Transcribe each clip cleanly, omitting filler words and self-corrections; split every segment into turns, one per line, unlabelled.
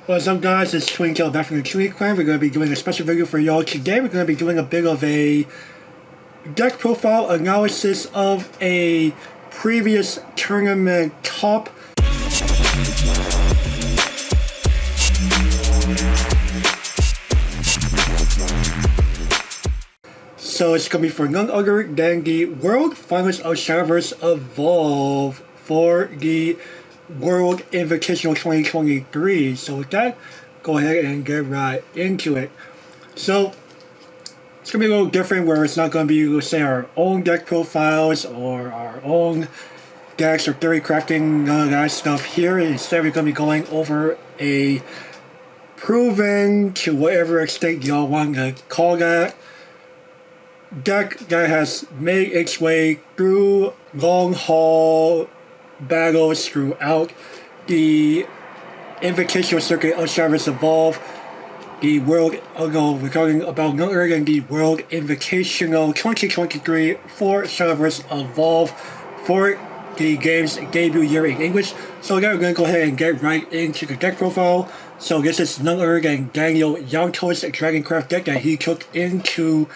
What's up guys, it's Chuuni back from the Chuuni clan. We're going to be doing a special video for y'all today. We're going to be doing a bit of a deck profile analysis of a previous tournament top. So it's going to be for none other than the World Finals of Shadowverse Evolve for the World Invitational 2023. So with that, go ahead and get right into it. So it's going to be a little different where it's not going to be, let's say, our own deck profiles or our own decks or theory crafting, none of that stuff here. Instead, we're going to be going over a proven, to whatever extent y'all want to call that, deck that has made its way through long haul battles throughout the Invitational circuit of Shadowverse Evolve, the World, we're talking about none other than the World Invitational 2023 for Shadowverse Evolve for the game's debut year in English. So again, we're going to go ahead and get right into the deck profile. So this is none other than Daniel Yanto's Dragoncraft deck that he took into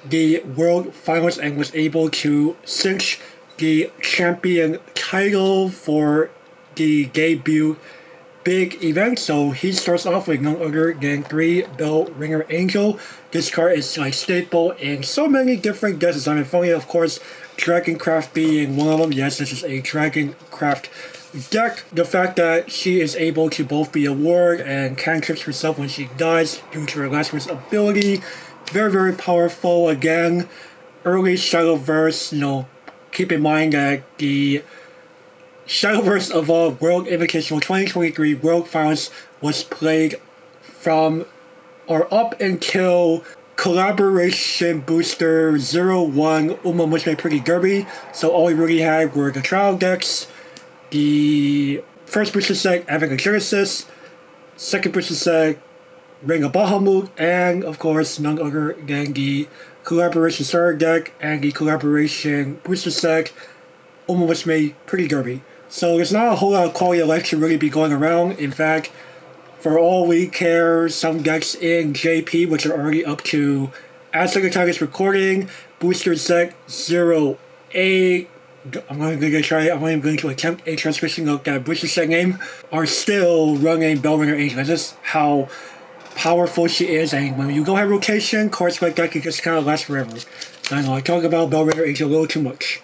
the World Finals and was able to cinch the champion title for the debut big event. So he starts off with none other than 3 Bell Ringer Angel. This card is like staple in so many different decks. I mean, funny, of course, Dragoncraft being one of them. Yes, this is a Dragoncraft deck. The fact that she is able to both be a ward and cantrips herself when she dies due to her last word's ability. Very, very powerful. Again, early Shadowverse, keep in mind that the Shadowverse Evolve World Invitational 2023 World Finals was played from or up until Collaboration Booster 01 Uma Mushme Pretty Derby. So all we really had were the trial decks, the first booster set, Advent Genesis, second booster set, Ring of Bahamut, and of course none other than the Collaboration Starter deck and the Collaboration Booster set, Almost Made Pretty Derby. So there's not a whole lot of quality of life to really be going around. In fact, for all we care, some decks in JP, which are already up to, as of the time of this recording, Booster set 08, I'm not even going to attempt a transmission of that booster set name, are still running Bellringer Angel. That's just how powerful she is, and when you go have rotation, cards like that can just kind of last forever. I know I talk about Bellringer Angel a little too much.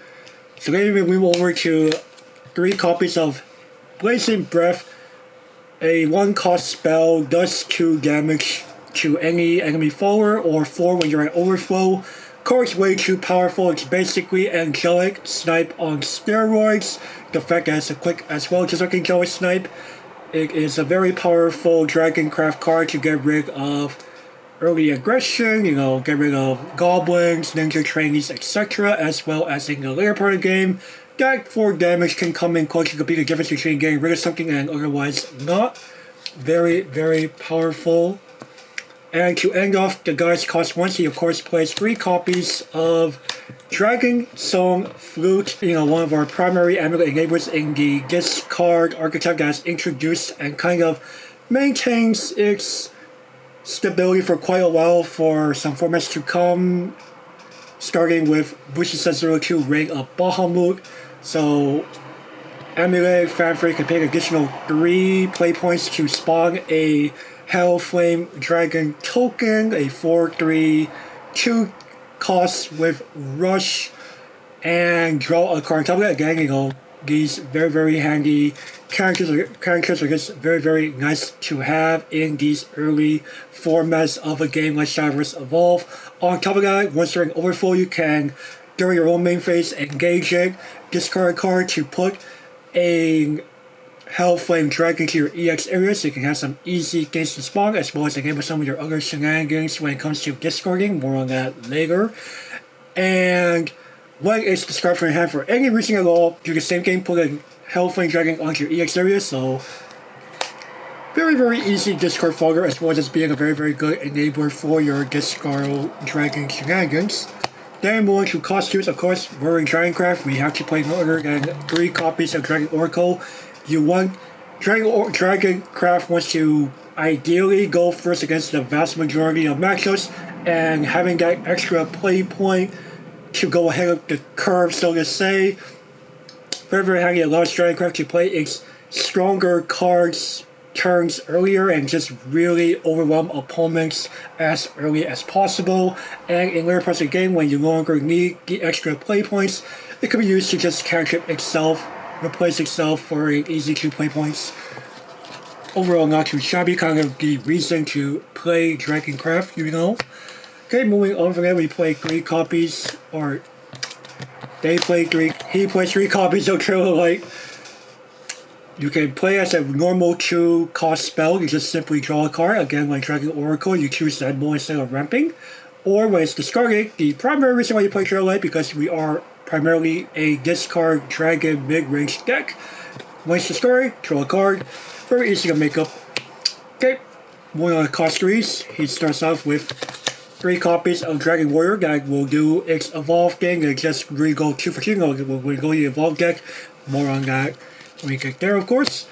So then we move over to 3 copies of Blazing Breath. A 1-cost spell does 2 damage to any enemy forward or 4 when you're at overflow. Card's way too powerful. It's basically angelic snipe on steroids. The fact that it's a quick as well, just like angelic snipe. It is a very powerful Dragoncraft card to get rid of early aggression, get rid of goblins, ninja trainees, etc. As well as in the later part of the game, that 4 damage can come in clutch. It could be the difference between getting rid of something and otherwise not. Very, very powerful. And to end off the guy's cost once, he of course plays 3 copies of Dragon Song Flute, one of our primary amulet enablers in the discard archetype that's introduced and kind of maintains its stability for quite a while for some formats to come, starting with Booster Set 02 Ring of Bahamut. So amulet Fanfare can pay an additional 3 play points to spawn a Hellflame Dragon token, a 4/3 2 cost with Rush, and draw a card on top of that. Again, these very, very handy characters are just very, very nice to have in these early formats of a game like Shadowverse Evolve. On top of that, once you're in overflow, you can, during your own main phase, engage it, discard a card to put a Hellflame Dragon to your EX area so you can have some easy things to spawn, as well as enable some of your other shenanigans when it comes to discarding. More on that later. And when it's discarded from your hand for any reason at all, do the same thing, put a Hellflame Dragon onto your EX area. So very, very easy discard fogger, as well as being a very, very good enabler for your discard Dragon shenanigans. Then moving to costumes, of course, we're in Dragoncraft. We have to play no other than 3 copies of Dragon Oracle. You want Dragoncraft wants to ideally go first against the vast majority of matchups, and having that extra play point to go ahead of the curve, so to say. Very, very handy. Allows Dragoncraft to play its stronger cards turns earlier and just really overwhelm opponents as early as possible. And in later parts of the game, when you no longer need the extra play points, it can be used to just cantrip itself, replace itself for an easy 2 play points. Overall, not too shabby, kind of the reason to play Dragoncraft, you know. Okay, moving on from that, we play 3 copies, or he plays 3 copies of Trailer Light. You can play as a normal 2 cost spell. You just simply draw a card. Again, like Dragon Oracle, you choose that more instead of ramping. Or when it's discarded, the primary reason why you play Trailer Light because we are primarily a discard dragon mid-range deck. When it's discarded, draw a card. Very easy to make up. Okay, moving on to cost 3s. He starts off with 3 copies of Dragon Warrior that will do its evolve thing and just really go 2 for 2. We'll go to the evolve deck. More on that when we get there, of course.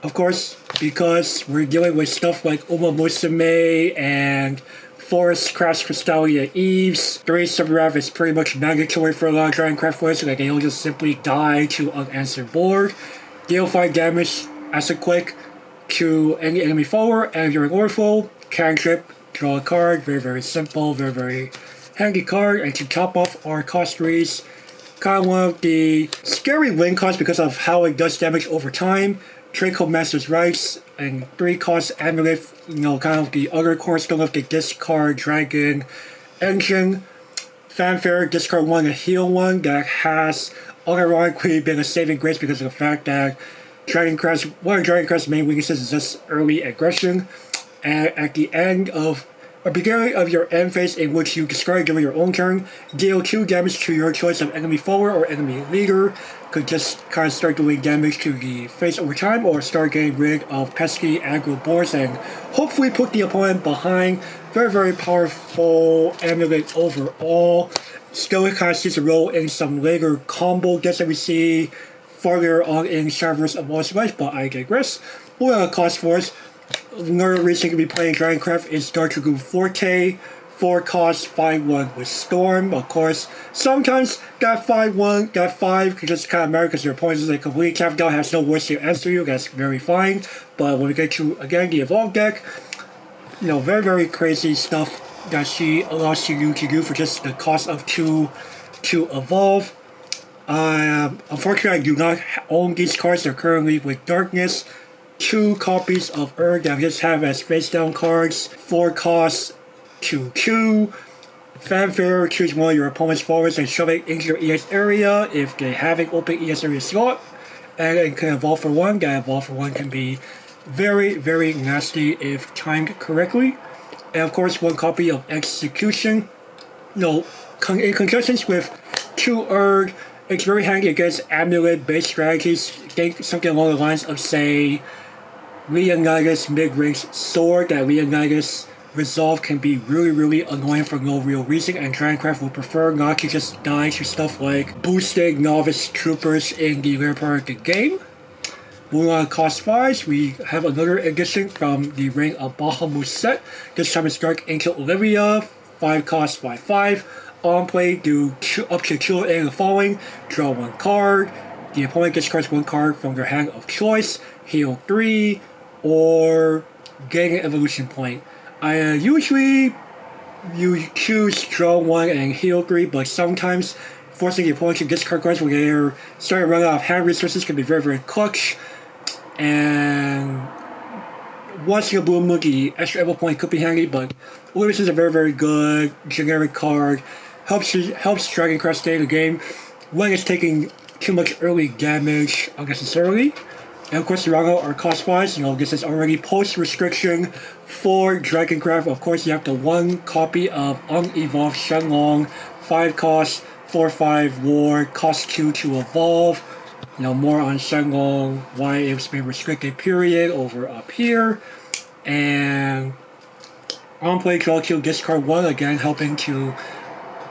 Of course, because we're dealing with stuff like Uma Musume and Forest Crash Crystallia Eves. 3 Sub-Wrath is pretty much mandatory for a lot of Dragoncraft players, so that they don't just simply die to unanswered board. Deal 5 damage as a quick to any enemy forward, and during overflow, cantrip, draw a card. Very, very simple, very, very handy card. And to top off our cost 3s, kind of one of the scary win costs because of how it does damage over time. Draco Master's Rights and 3 cost Amulet, you know, kind of the other cornerstone of the discard dragon engine. Fanfare, discard 1 and heal 1 that has unironically been a saving grace because of the fact that one of Dragoncraft's main weaknesses is just early aggression. And at the end of a beginning of your end phase in which you discard during your own turn, deal 2 damage to your choice of enemy forward or enemy leader. Could just kind of start doing damage to the face over time, or start getting rid of pesky aggro boards and hopefully put the opponent behind. Very, very powerful amulet overall. Still kind of sees a role in some later combo decks that we see farther on in Shadowverse of Lost Life, but I digress. What cost for us? Another reason to be playing Dragoncraft is Dark Dragoon Forte. 4 cost, 5-1 with Storm. Of course, sometimes that 5-1, that 5 can just kind of matter because your opponent is a complete tapped out, has no words to answer you. That's very fine. But when we get to, again, the Evolve deck, you know, very, very crazy stuff that she allows you to do for just the cost of 2 to evolve. Unfortunately, I do not own these cards. They're currently with Darkness. 2 copies of Urg that I just have as face down cards. 4 costs, 2/2. Fanfare, choose one of your opponent's forwards and shove it into your ES area if they have an open ES area slot. And it can evolve for 1. That evolve for 1 can be very, very nasty if timed correctly. And of course, 1 copy of Execution. In conjunction with 2 Urg, it's very handy against amulet-based strategies. Think something along the lines of, say, Leonidas mid-range sword. That Leonidas resolve can be really, really annoying for no real reason, and Dragoncraft would prefer not to just die to stuff like boosted novice troopers in the later part of the game. Moving on to cost 5s, we have another edition from the Ring of Bahamut set. This time it's Dark Angel Olivia, 5 cost, 5/5. On play, do up to 2 of the following. Draw 1 card. The opponent discards 1 card from their hand of choice. Heal 3, or gain an evolution point. Usually you choose draw 1 and heal 3, but sometimes forcing the opponent to discard cards when they're starting to run out of hand resources can be very, very clutch. And once in a blue moon, the extra evo point could be handy, but Olivia is a very, very good generic card. Helps Dragoncraft stay in the game when it's taking too much early damage unnecessarily. And of course, the round out our cost 5s. This is already post restriction for Dragoncraft. Of course, you have the 1 copy of Unevolved Shenlong, 5 cost, 4/5 war, cost 2 to evolve. More on Shenlong, why it's been restricted period over up here. And on play, draw 2, discard 1, again helping to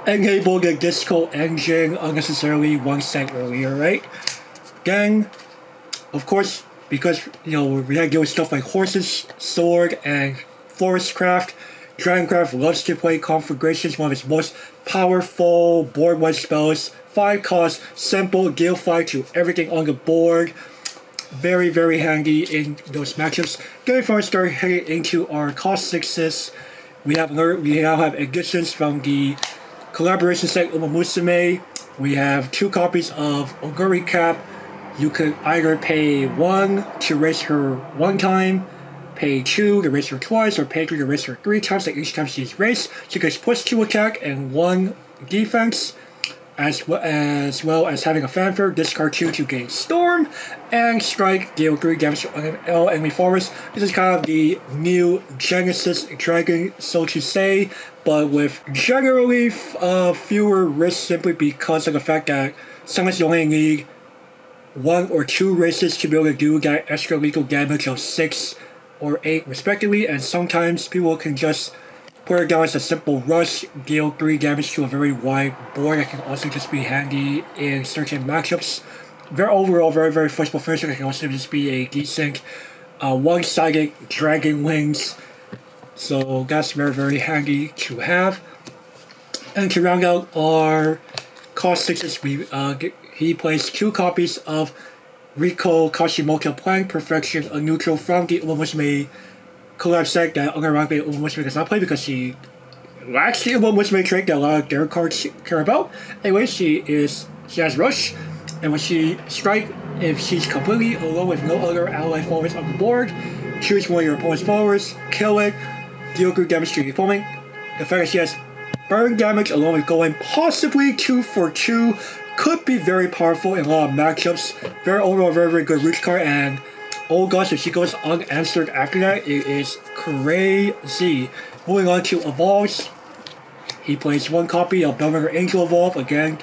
enable the disco engine unnecessarily 1 cent earlier, right? Again, of course, because we have to deal with stuff like horses, sword, and forestcraft. Dragoncraft loves to play conflagrations, one of its most powerful board-wide spells. 5 cost, simple, deal 5 to everything on the board. Very, very handy in those matchups. Then before we start heading into our cost 6s, we now have additions from the collaboration set Uma Musume. We have 2 copies of Oguri Cap. You could either pay 1 to raise her 1 time, pay 2 to raise her twice, or pay 3 to raise her 3 times. Like each time she's raised, she gets +2 attack and 1 defense, as well as having a fanfare, discard 2 to gain Storm, and strike, deal 3 damage to all enemy forest. This is kind of the new Genesis Dragon, so to say, but with generally fewer risks simply because of the fact that sometimes you only need 1 or 2 races to be able to do that extra lethal damage of 6 or 8 respectively, and sometimes people can just put it down as a simple rush, deal 3 damage to a very wide board. That can also just be handy in certain matchups. Overall, very, very flexible finisher. That can also just be a decent one-sided dragon wings. So that's very, very handy to have. And to round out our cost 6s, he plays 2 copies of Riko Kashimoto Plank Perfection, a neutral from the Uma Musume collab set that unironically Uma Musume does not play because she lacks the Uma Musume trait that a lot of their cards care about. Anyway, she has Rush, and when she strike, if she's completely alone with no other ally followers on the board, choose one of your opponent's followers, kill it, deal 3 damage to the opponent. The fact that she has burn damage along with going possibly 2 for 2 could be very powerful in a lot of matchups. Overall, very, very good reach card, and oh gosh, if she goes unanswered after that, it is crazy. Moving on to Evolves, he plays 1 copy of Belmonger Angel Evolve. Again,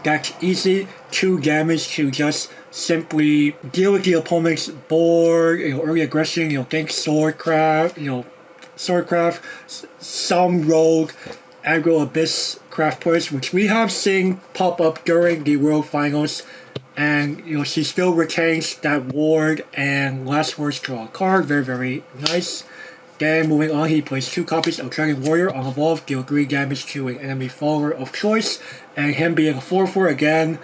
that's easy. 2 damage to just simply deal with the opponent's board, early aggression, think Swordcraft, some Rogue, Aggro Abyss Craft players, which we have seen pop up during the World Finals, and she still retains that ward and last words draw a card. Very, very nice. Then moving on, he plays 2 copies of Dragon Warrior on Evolve, deal 3 damage to an enemy follower of choice, and him being a 4/4 again,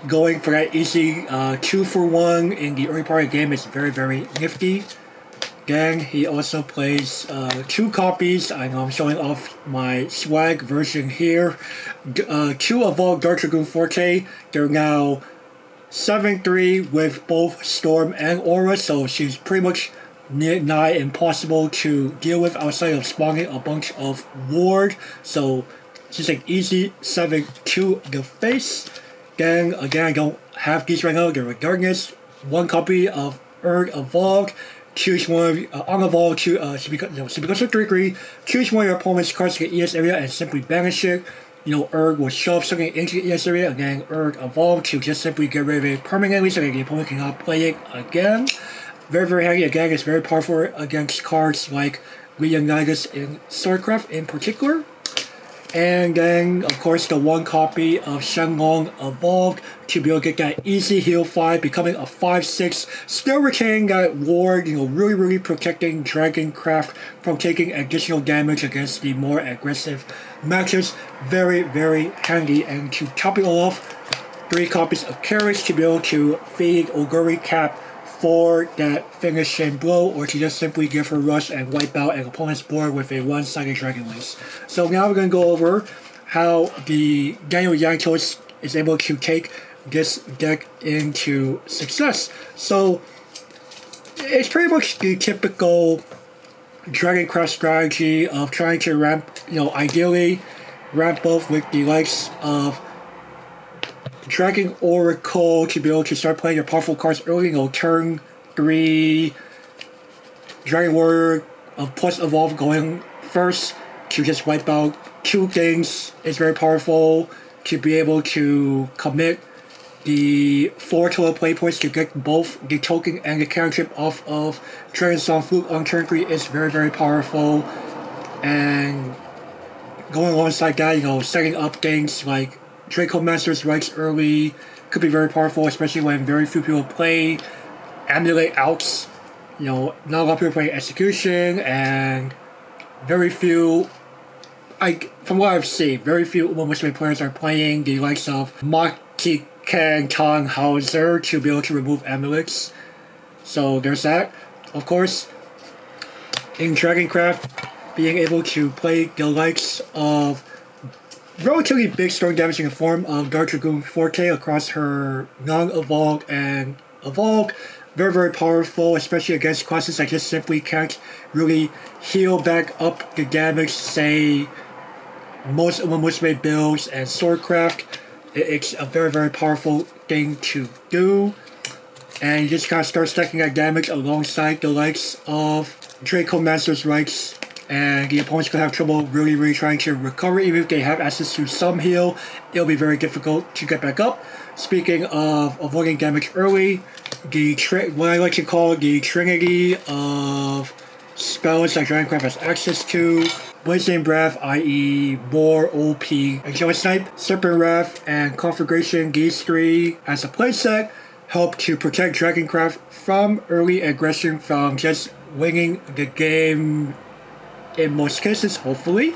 going for that easy 2 for 1 in the early part of the game is very, very nifty. Then he also plays 2 copies. I know I'm showing off my swag version here. 2 Evolved Dark Dragoon Forte. They're now 7/3 with both Storm and Aura, so she's pretty much nigh impossible to deal with outside of spawning a bunch of ward. So she's an easy 7 to the face. Then again, I don't have these right now. They're regardless. 1 copy of Urg Evolved. Choose one on Evolve. She becomes a 3/3. Choose one of your opponent's cards to the ES area and simply banish it. Urg will shove something into the ES area, and then Urg Evolve to just simply get rid of it permanently so that the opponent cannot play it again. Very, very handy. Again, it's very powerful against cards like Leonidas and Swordcraft in particular. And then, of course, the 1 copy of Shenlong Evolved to be able to get that easy heal 5, becoming a 5/6, still retaining that ward, really, really protecting Dragoncraft from taking additional damage against the more aggressive matches. Very, very handy. And to top it all off, 3 copies of Carriage to be able to feed Oguri Cap for that finishing blow, or to just simply give her rush and wipe out an opponent's board with a 1-sided Dragon Wings. So now we're going to go over how the Daniel Yanto is able to take this deck into success. So it's pretty much the typical Dragoncraft strategy of trying to ramp, ideally ramp both with the likes of Dragon Oracle to be able to start playing your powerful cards early, turn 3, Dragon Warrior plus Evolve going first to just wipe out 2 things is very powerful. To be able to commit the 4 total play points to get both the token and the cantrip off of Dragon Song Fluke on turn 3 is very, very powerful. And going alongside that, setting up things like Draco Master's Rights early could be very powerful, especially when very few people play amulet outs. Not a lot of people playing execution, and very few, from what I've seen, very few Muslim players are playing the likes of Maki Ken Hauser to be able to remove amulets. So there's that. Of course, in Dragoncraft, being able to play the likes of relatively big strong damage in the form of Dark Dragoon 4K across her non-evolved and evolved. Very, very powerful, especially against classes that just simply can't really heal back up the damage, say, most Muslim builds and Swordcraft. It's a very, very powerful thing to do. And you just kind of start stacking that damage alongside the likes of Dracomancer's Rights, and the opponents could have trouble really, really trying to recover. Even if they have access to some heal, it'll be very difficult to get back up. Speaking of avoiding damage early, what I like to call the trinity of spells that Dragoncraft has access to: Blazing Breath, i.e. more OP Angelic Snipe, Serpent Wrath, and Conflagration. These three as a playset help to protect Dragoncraft from early aggression, from just winning the game in most cases, hopefully.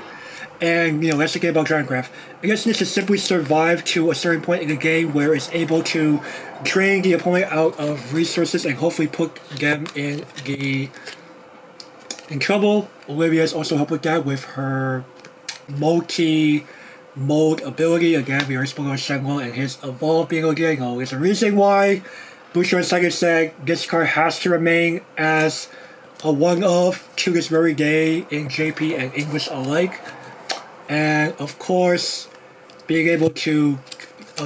And, that's the game about Dragoncraft. I guess it needs to simply survive to a certain point in the game where it's able to drain the opponent out of resources and hopefully put them in trouble. Olivia's also helped with that with her multi-mode ability. Again, we already spoke about Shenlong and his evolve being okay. There's a reason why Boucher and Psychic said this card has to remain as a one-of to this very day in JP and English alike. And of course, being able to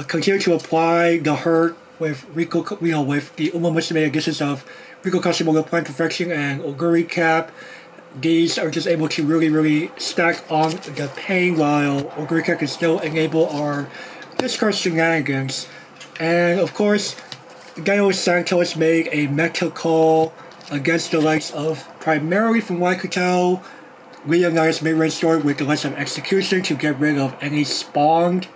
continue to apply the hurt with Rico, with the Uma Musume additions of Rico Kashimoto, Plan Perfection, and Oguri Cap. These are just able to really, really stack on the pain, while Oguri Cap can still enable our discard shenanigans. And of course, Gaio Santos made a meta call against the likes of, primarily from what I could tell, Leonidas mid-range sword with the likes of Execution to get rid of any spawned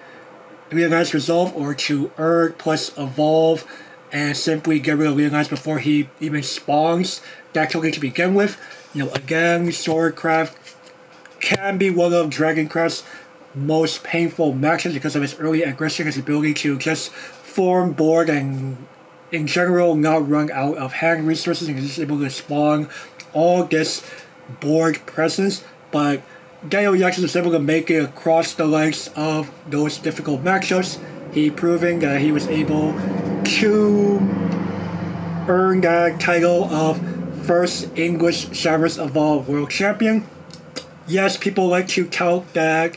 Leonidas Resolve, or to Urg plus Evolve and simply get rid of Leonidas before he even spawns that token to begin with. Again, Swordcraft can be one of Dragoncraft's most painful matches because of its early aggression, its ability to just form board and in general not run out of hand resources, and is just able to spawn all this board presence. But Gaio Yakuza was able to make it across the legs of those difficult matchups. He proving that he was able to earn that title of first English Shadowverse Evolved World Champion. Yes, people like to tout that,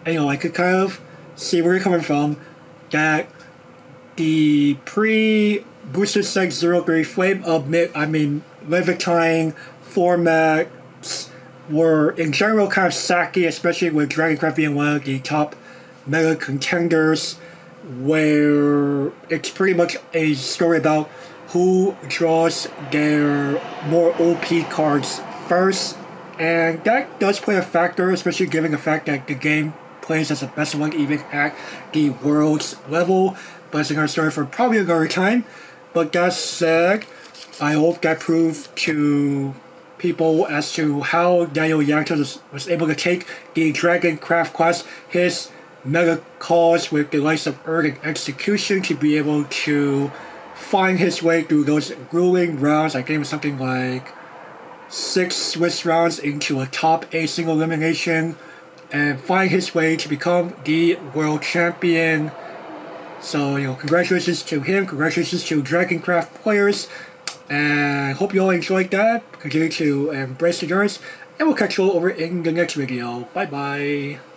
I could kind of see where you're coming from, that the pre-Booster Sec 03 Flame of Levitine formats were in general kind of sacky, especially with Dragoncraft being one of the top meta contenders, where it's pretty much a story about who draws their more OP cards first. And that does play a factor, especially given the fact that the game plays as a best of one even at the world's level. But it's another story for probably another time. But that said, I hope that proved to people as to how Daniel Yanto was able to take the Dragoncraft class, his mega calls with the likes of Urg and Execution, to be able to find his way through those grueling rounds. I think it was something like 6 Swiss rounds into a top 8 single elimination, and find his way to become the world champion. So, congratulations to him, congratulations to Dragoncraft players, and hope you all enjoyed that. Continue to embrace the endurance, and we'll catch you all over in the next video. Bye bye.